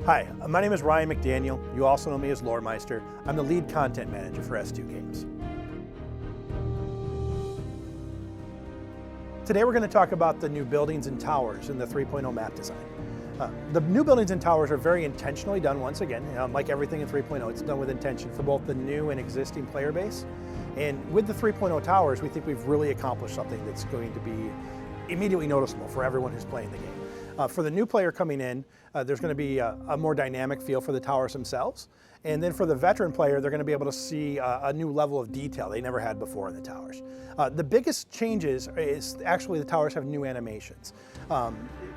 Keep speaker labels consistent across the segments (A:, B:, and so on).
A: Hi, my name is Ryan McDaniel. You also know me as Loremeister. I'm the lead content manager for S2 Games. Today we're going to talk about the new buildings and towers in the 3.0 map design. The new buildings and towers are very intentionally done once again. Like everything in 3.0, it's done with intention for both the new and existing player base. And with the 3.0 towers, we think we've really accomplished something that's going to be immediately noticeable for everyone who's playing the game. For the new player coming in, there's going to be a more dynamic feel for the towers themselves. And then for the veteran player, they're going to be able to see a new level of detail they never had before in the towers. The biggest changes is actually the towers have new animations.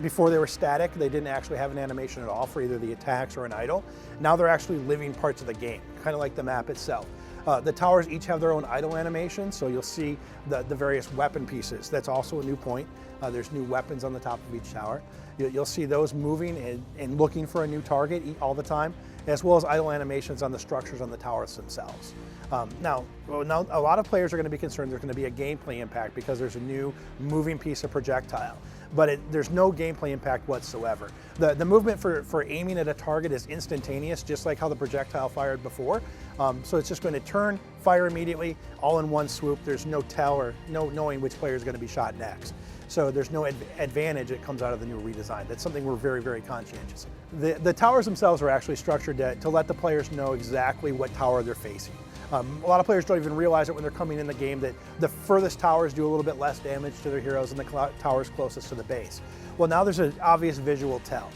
A: Before they were static, they didn't actually have an animation at all for either the attacks or an idle. Now they're actually living parts of the game, kind of like the map itself. The towers each have their own idle animations, so you'll see the various weapon pieces. That's also a new point. There's new weapons on the top of each tower. You'll see those moving and looking for a new target all the time, as well as idle animations on the structures on the towers themselves. Now, a lot of players are going to be concerned there's going to be a gameplay impact because there's a new moving piece of projectile. But there's no gameplay impact whatsoever. The movement for aiming at a target is instantaneous, just like how the projectile fired before. So it's just going to turn, fire immediately, all in one swoop. There's no tell or no knowing which player is going to be shot next. So there's no advantage that comes out of the new redesign. That's something we're very, very conscientious of. The towers themselves are actually structured to let the players know exactly what tower they're facing. A lot of players don't even realize it when they're coming in the game that the furthest towers do a little bit less damage to their heroes than the towers closest to the base. Well, now there's an obvious visual tell.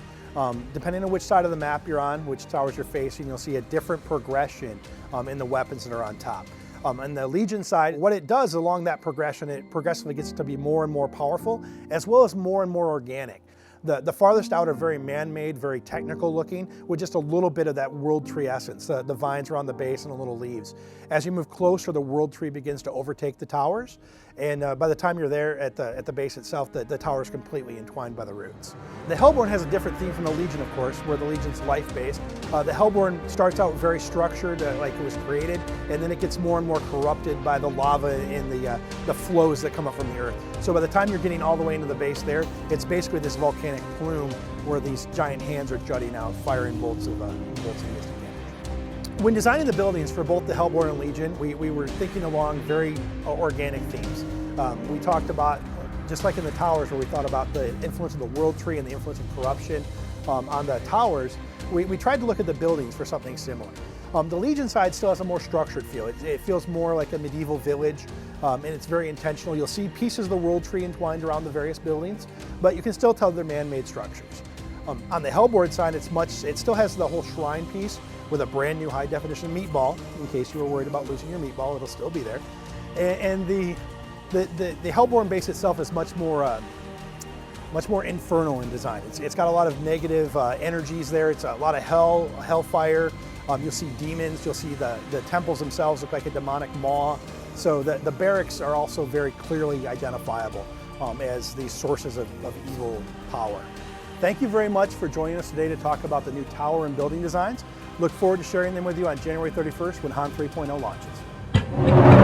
A: Depending on which side of the map you're on, which towers you're facing, you'll see a different progression in the weapons that are on top. On the Legion side, what it does along that progression, it progressively gets to be more and more powerful, as well as more and more organic. The farthest out are very man-made, very technical looking, with just a little bit of that world tree essence. The vines around the base and the little leaves. As you move closer, the world tree begins to overtake the towers, and by the time you're there at the base itself, the tower is completely entwined by the roots. The Hellborn has a different theme from the Legion, of course, where the Legion's life-based. The Hellborn starts out very structured, like it was created, and then it gets more and more corrupted by the lava and the flows that come up from the earth. So by the time you're getting all the way into the base there, it's basically this volcanic plume where these giant hands are jutting out, firing bolts of mystic damage. When designing the buildings for both the Hellborn and Legion, we were thinking along very organic themes. We talked about, just like in the towers where we thought about the influence of the world tree and the influence of corruption on the towers, we tried to look at the buildings for something similar. The Legion side still has a more structured feel. It feels more like a medieval village, and it's very intentional. You'll see pieces of the world tree entwined around the various buildings, but you can still tell they're man-made structures. On the Hellborn side, it still has the whole shrine piece with a brand new high-definition meatball. In case you were worried about losing your meatball, it'll still be there. And the Hellborn base itself is much more infernal in design. It's got a lot of negative energies there. It's a lot of hellfire. You'll see demons. You'll see the temples themselves look like a demonic maw. So the barracks are also very clearly identifiable as these sources of evil power. Thank you very much for joining us today to talk about the new tower and building designs. Look forward to sharing them with you on January 31st when HAN 3.0 launches.